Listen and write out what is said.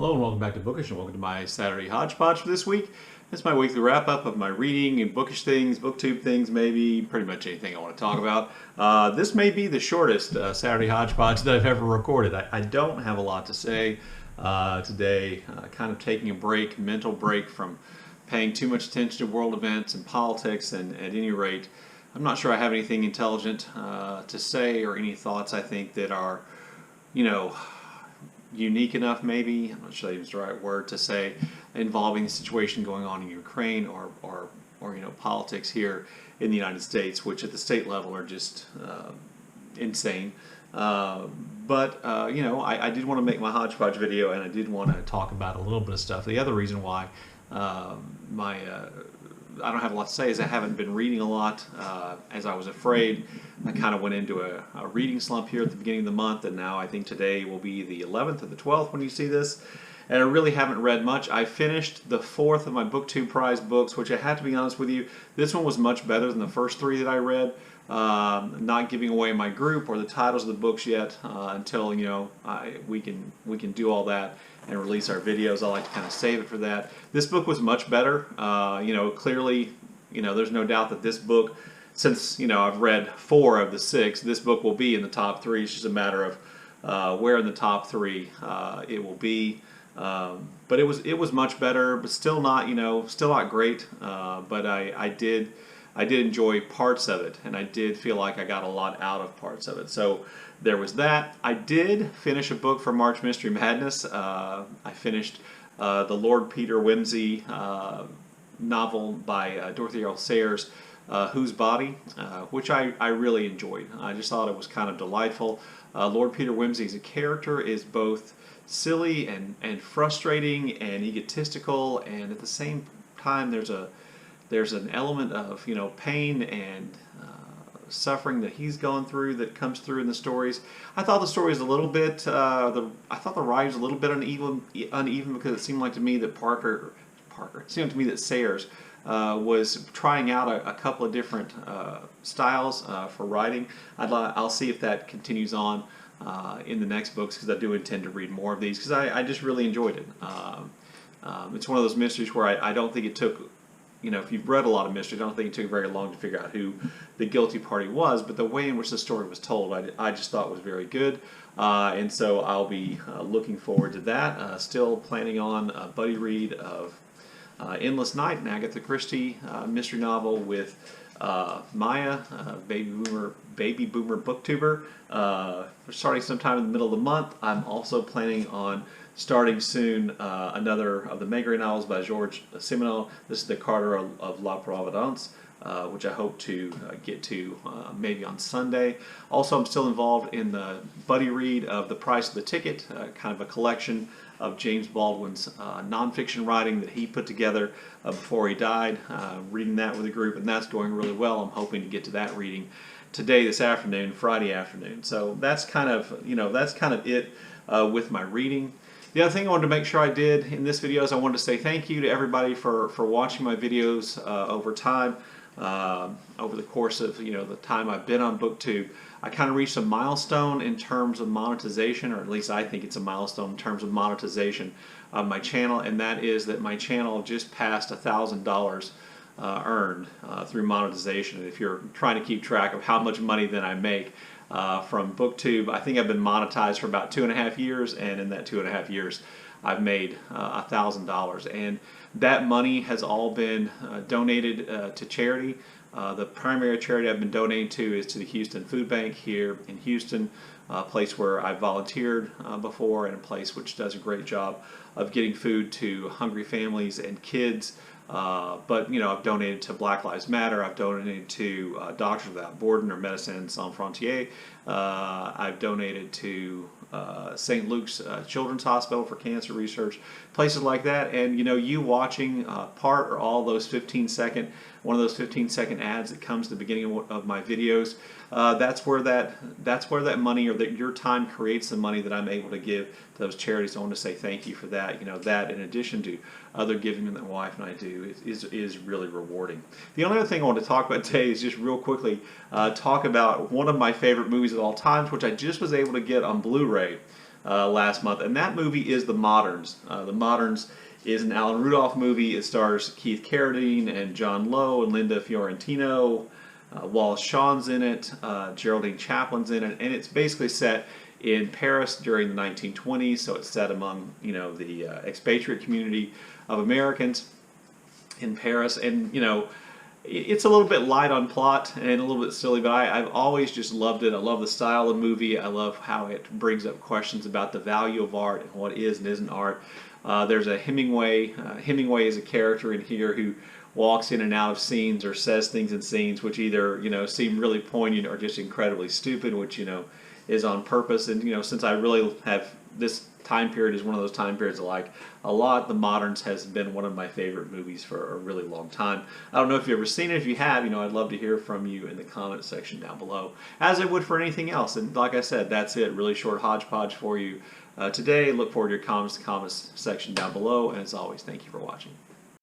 Hello and welcome back to Bookish and welcome to my Saturday Hodgepodge for this week. This is my weekly wrap-up of my reading and bookish things, booktube things maybe, pretty much anything I want to talk about. This may be the shortest Saturday Hodgepodge that I've ever recorded. I don't have a lot to say today, kind of taking a break, mental break from paying too much attention to world events and politics, and at any rate, I'm not sure I have anything intelligent to say or any thoughts I think that are, unique enough maybe, I'm not sure that is the right word to say, involving the situation going on in Ukraine or politics here in the United States, which at the state level are just insane. I did want to make my Hodgepodge video, and I did want to talk about a little bit of stuff. The other reason why I don't have a lot to say is I haven't been reading a lot. As I was afraid, I kind of went into a reading slump here at the beginning of the month, and now I think today will be the 11th or the 12th when you see this. And I really haven't read much. I finished the fourth of my BookTube prize books, which I have to be honest with you, this one was much better than the first three that I read. Not giving away my group or the titles of the books yet until we can do all that and release our videos. I like to kind of save it for that. This book was much better. Clearly, there's no doubt that this book, since I've read 4 of the 6, this book will be in the top 3. It's just a matter of where in the top 3 it will be. But it was much better, but still not great. But I did enjoy parts of it, and I did feel like I got a lot out of parts of it. So there was that. I did finish a book for March Mystery Madness. I finished the Lord Peter Wimsey novel by Dorothy Sayers, Whose Body, which I really enjoyed. I just thought it was kind of delightful. Lord Peter Wimsey's character is both silly and frustrating and egotistical, and at the same time there's an element of pain and suffering that he's going through that comes through in the stories. I thought the story was a little bit I thought the writing was a little bit uneven because it seemed like to me that it seemed to me that Sayers was trying out a couple of different styles for writing. I'll see if that continues on in the next books, because I do intend to read more of these, because I just really enjoyed it. It's one of those mysteries where I don't think it took, if you've read a lot of mysteries, I don't think it took very long to figure out who the guilty party was, but the way in which the story was told, I just thought was very good. And so I'll be looking forward to that. Still planning on a buddy read of Endless Night, an Agatha Christie mystery novel with Maya, baby boomer booktuber. Starting sometime in the middle of the month. I'm also planning on starting soon another of the Maigret novels by Georges Simenon. This is The Carter of La Providence, which I hope to get to maybe on Sunday. Also, I'm still involved in the buddy read of The Price of the Ticket, kind of a collection of James Baldwin's nonfiction writing that he put together before he died. Reading that with a group, and that's going really well. I'm hoping to get to that reading today, this afternoon, Friday afternoon. So that's kind of it with my reading. The other thing I wanted to make sure I did in this video is I wanted to say thank you to everybody for watching my videos over time. Over the course of the time I've been on BookTube, I kind of reached a milestone in terms of monetization, or at least I think it's a milestone in terms of monetization of my channel, and that is that my channel just passed $1,000 earned through monetization. And if you're trying to keep track of how much money then I make from BookTube, I think I've been monetized for about 2.5 years, and in that 2.5 years I've made $1,000, and that money has all been donated to charity. The primary charity I've been donating to is to the Houston Food Bank here in Houston, a place where I've volunteered before, and a place which does a great job of getting food to hungry families and kids. But I've donated to Black Lives Matter. I've donated to Doctors Without Borders or Médecins Sans Frontières. I've donated to St. Luke's Children's Hospital for cancer research, places like that. And you watching part or all those one of those 15-second ads that comes at the beginning of my videos, that's where that money, or that your time creates the money that I'm able to give to those charities. I want to say thank you for that. That in addition to other giving that my wife and I do is really rewarding. The only other thing I want to talk about today is just real quickly talk about one of my favorite movies of all times, which I just was able to get on Blu-ray last month, and that movie is The Moderns. The Moderns is an Alan Rudolph movie. It stars Keith Carradine and John Lowe and Linda Fiorentino. Wallace Shawn's in it. Geraldine Chaplin's in it, and it's basically set in Paris during the 1920s. So it's set among the expatriate community of Americans in Paris, and it's a little bit light on plot and a little bit silly, but I've always just loved it. I love the style of the movie. I love how it brings up questions about the value of art and what is and isn't art. There's a Hemingway. Hemingway is a character in here who walks in and out of scenes or says things in scenes which either seem really poignant or just incredibly stupid, which is on purpose. And since I really have this time period is one of those time periods I like a lot. The Moderns has been one of my favorite movies for a really long time. I don't know if you've ever seen it. If you have, I'd love to hear from you in the comment section down below, as I would for anything else. And like I said, that's it. Really short hodgepodge for you today. Look forward to your comments in the comments section down below. And as always, thank you for watching.